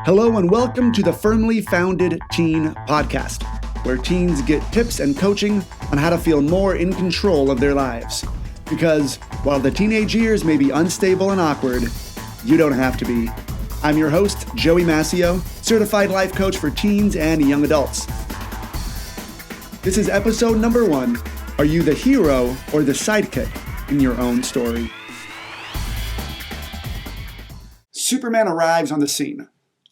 Hello and welcome to the Firmly Founded Teen Podcast, where teens get tips and coaching on how to feel more in control of their lives. Because while the teenage years may be unstable and awkward, you don't have to be. I'm your host, Joey Mascio, certified life coach for teens and young adults. This is episode number 1. Are you the hero or the sidekick in your own story? Superman arrives on the scene.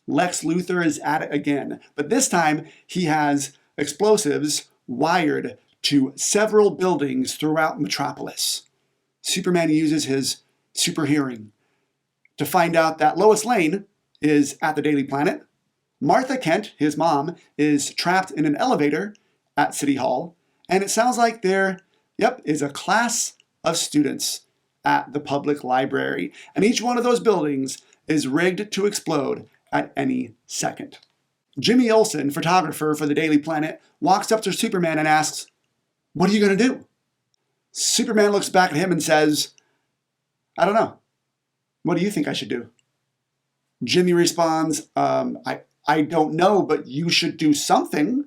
Lex Luthor is at it again, but this time he has explosives wired to several buildings throughout Metropolis. Superman uses his super hearing to find out that Lois Lane is at the Daily Planet. Martha Kent, his mom, is trapped in an elevator at City Hall, and it sounds like there, is a class of students at the public library, and each one of those buildings is rigged to explode at any second. Jimmy Olsen, photographer for the Daily Planet, walks up to Superman and asks, "What are you going to do?" Superman looks back at him and says, "I don't know. What do you think I should do?" Jimmy responds, I don't know, but you should do something."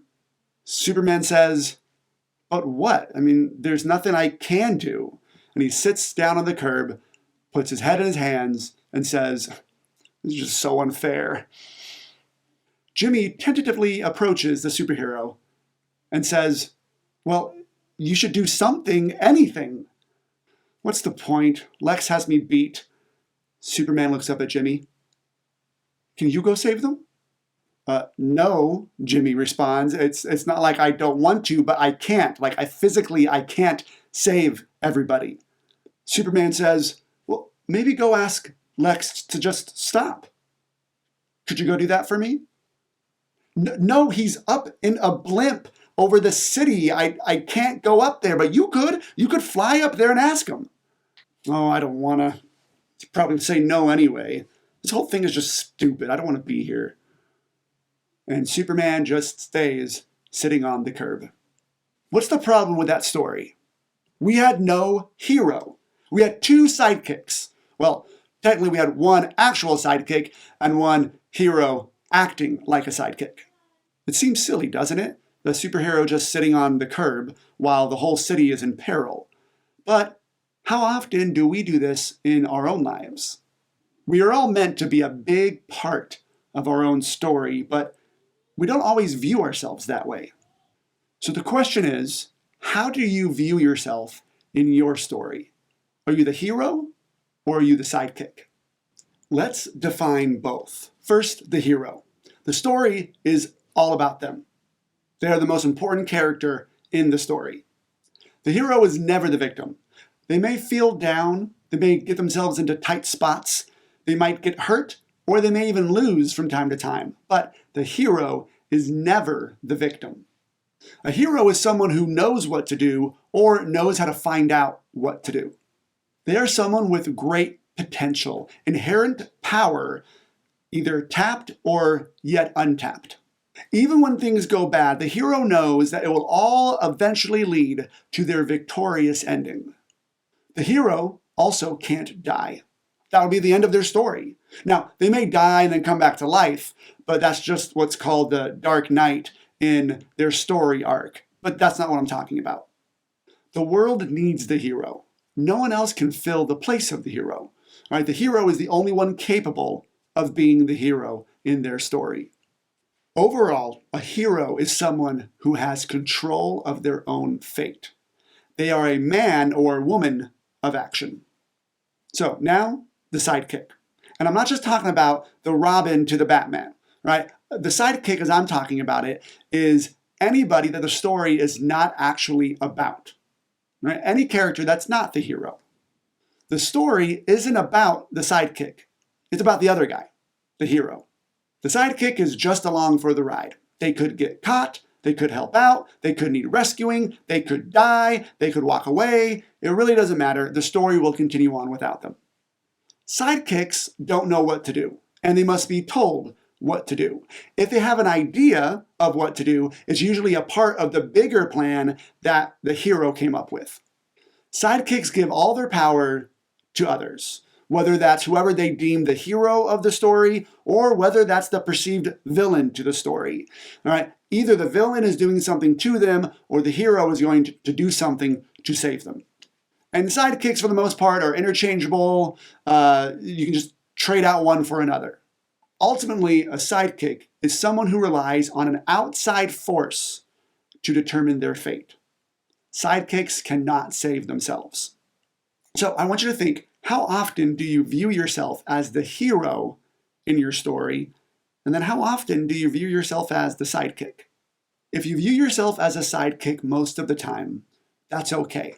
Superman says, "But what? There's nothing I can do." And he sits down on the curb, puts his head in his hands, and says, "This is just so unfair." Jimmy tentatively approaches the superhero and says, "Well, you should do something, anything." "What's the point? Lex has me beat." Superman looks up at Jimmy. "Can you go save them?" No, Jimmy responds. It's not like I don't want to, but I can't. I can't save everybody. Superman says, "Well, maybe go ask Lex to just stop. Could you go do that for me?" No, he's up in a blimp over the city. I can't go up there, but you could. You could fly up there and ask him. "Oh, I don't want to." He'd probably say no anyway. This whole thing is just stupid. I don't want to be here. And Superman just stays sitting on the curb. What's the problem with that story? We had no hero. We had 2 sidekicks. Well, technically we had one actual sidekick and one hero acting like a sidekick. It seems silly, doesn't it? The superhero just sitting on the curb while the whole city is in peril. But how often do we do this in our own lives? We are all meant to be a big part of our own story, but we don't always view ourselves that way. So the question is, how do you view yourself in your story? Are you the hero or are you the sidekick? Let's define both. First, the hero. The story is all about them. They are the most important character in the story. The hero is never the victim. They may feel down, they may get themselves into tight spots, they might get hurt, or they may even lose from time to time. But the hero is never the victim. A hero is someone who knows what to do or knows how to find out what to do. They are someone with great potential, inherent power, either tapped or yet untapped. Even when things go bad, the hero knows that it will all eventually lead to their victorious ending. The hero also can't die. That would be the end of their story. Now, they may die and then come back to life, but that's just what's called the Dark Knight in their story arc. But that's not what I'm talking about. The world needs the hero. No one else can fill the place of the hero. Right? The hero is the only one capable of being the hero in their story. Overall, a hero is someone who has control of their own fate. They are a man or woman of action. So now, the sidekick. And I'm not just talking about the Robin to the Batman, right? The sidekick, as I'm talking about it, is anybody that the story is not actually about. Right? Any character that's not the hero. The story isn't about the sidekick. It's about the other guy, the hero. The sidekick is just along for the ride. They could get caught, they could help out, they could need rescuing, they could die, they could walk away. It really doesn't matter. The story will continue on without them. Sidekicks don't know what to do, and they must be told what to do. If they have an idea of what to do, it's usually a part of the bigger plan that the hero came up with. Sidekicks give all their power to others. whether that's whoever they deem the hero of the story or whether that's the perceived villain to the story. All right, either the villain is doing something to them or the hero is going to do something to save them. And sidekicks, for the most part, are interchangeable. You can just trade out one for another. Ultimately, a sidekick is someone who relies on an outside force to determine their fate. Sidekicks cannot save themselves. So I want you to think, how often do you view yourself as the hero in your story? And then how often do you view yourself as the sidekick? If you view yourself as a sidekick most of the time, that's okay.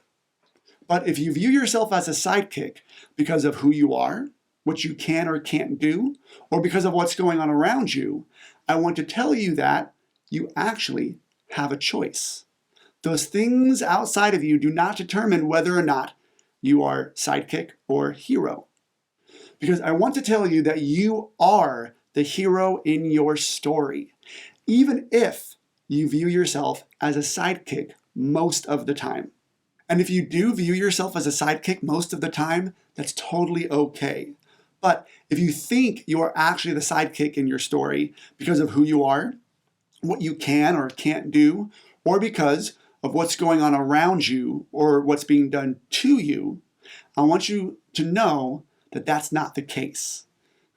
But if you view yourself as a sidekick because of who you are, what you can or can't do, or because of what's going on around you, I want to tell you that you actually have a choice. Those things outside of you do not determine whether or not you are sidekick or hero. Because I want to tell you that you are the hero in your story, even if you view yourself as a sidekick most of the time. And if you do view yourself as a sidekick most of the time, that's totally okay. But if you think you are actually the sidekick in your story because of who you are, what you can or can't do, or because of what's going on around you or what's being done to you, I want you to know that that's not the case.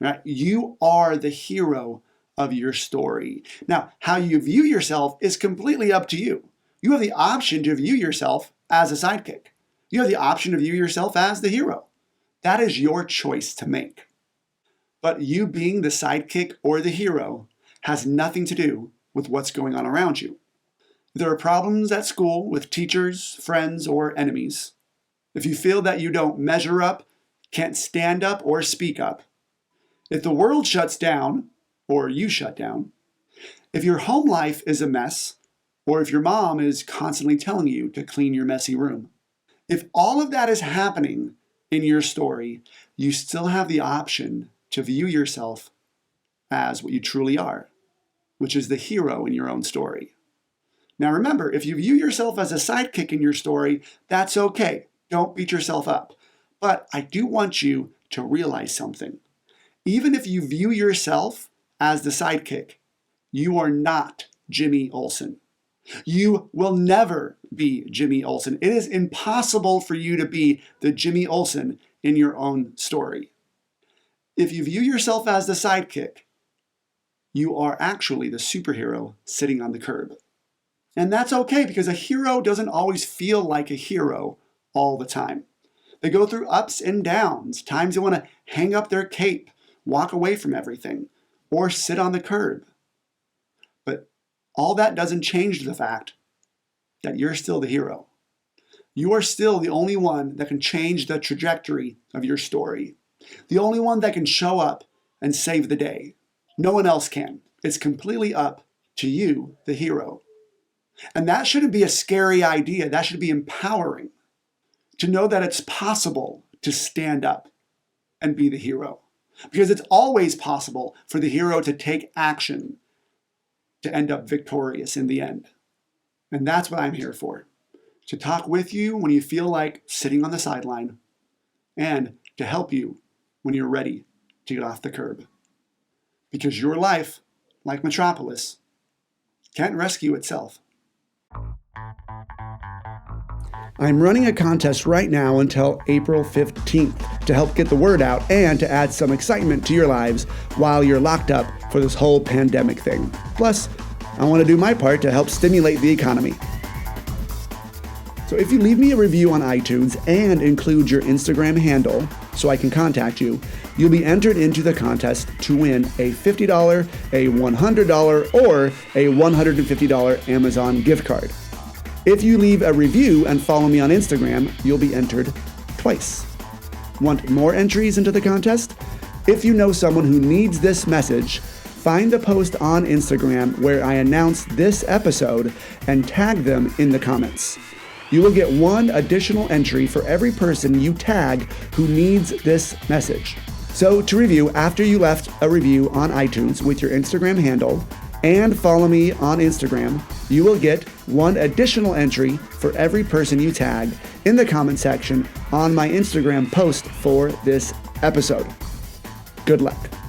Right? You are the hero of your story. Now, how you view yourself is completely up to you. You have the option to view yourself as a sidekick. You have the option to view yourself as the hero. That is your choice to make. But you being the sidekick or the hero has nothing to do with what's going on around you. There are problems at school with teachers, friends, or enemies. If you feel that you don't measure up, can't stand up or speak up, if the world shuts down or you shut down, if your home life is a mess, or if your mom is constantly telling you to clean your messy room, if all of that is happening in your story, you still have the option to view yourself as what you truly are, which is the hero in your own story. Now remember, if you view yourself as a sidekick in your story, that's okay. Don't beat yourself up. But I do want you to realize something. Even if you view yourself as the sidekick, you are not Jimmy Olsen. You will never be Jimmy Olsen. It is impossible for you to be the Jimmy Olsen in your own story. If you view yourself as the sidekick, you are actually the superhero sitting on the curb. And that's okay, because a hero doesn't always feel like a hero all the time. They go through ups and downs, times they want to hang up their cape, walk away from everything, or sit on the curb. But all that doesn't change the fact that you're still the hero. You are still the only one that can change the trajectory of your story. The only one that can show up and save the day. No one else can. It's completely up to you, the hero. And that shouldn't be a scary idea. That should be empowering. To know that it's possible to stand up and be the hero. Because it's always possible for the hero to take action to end up victorious in the end. And that's what I'm here for. To talk with you when you feel like sitting on the sideline, and to help you when you're ready to get off the curb. Because your life, like Metropolis, can't rescue itself. I'm running a contest right now until April 15th to help get the word out and to add some excitement to your lives while you're locked up for this whole pandemic thing. Plus, I want to do my part to help stimulate the economy. So if you leave me a review on iTunes and include your Instagram handle so I can contact you, you'll be entered into the contest to win a $50, a $100, or a $150 Amazon gift card. If you leave a review and follow me on Instagram, you'll be entered twice. Want more entries into the contest? If you know someone who needs this message, find the post on Instagram where I announce this episode and tag them in the comments. You will get one additional entry for every person you tag who needs this message. So to review, after you left a review on iTunes with your Instagram handle and follow me on Instagram, you will get one additional entry for every person you tag in the comment section on my Instagram post for this episode. Good luck.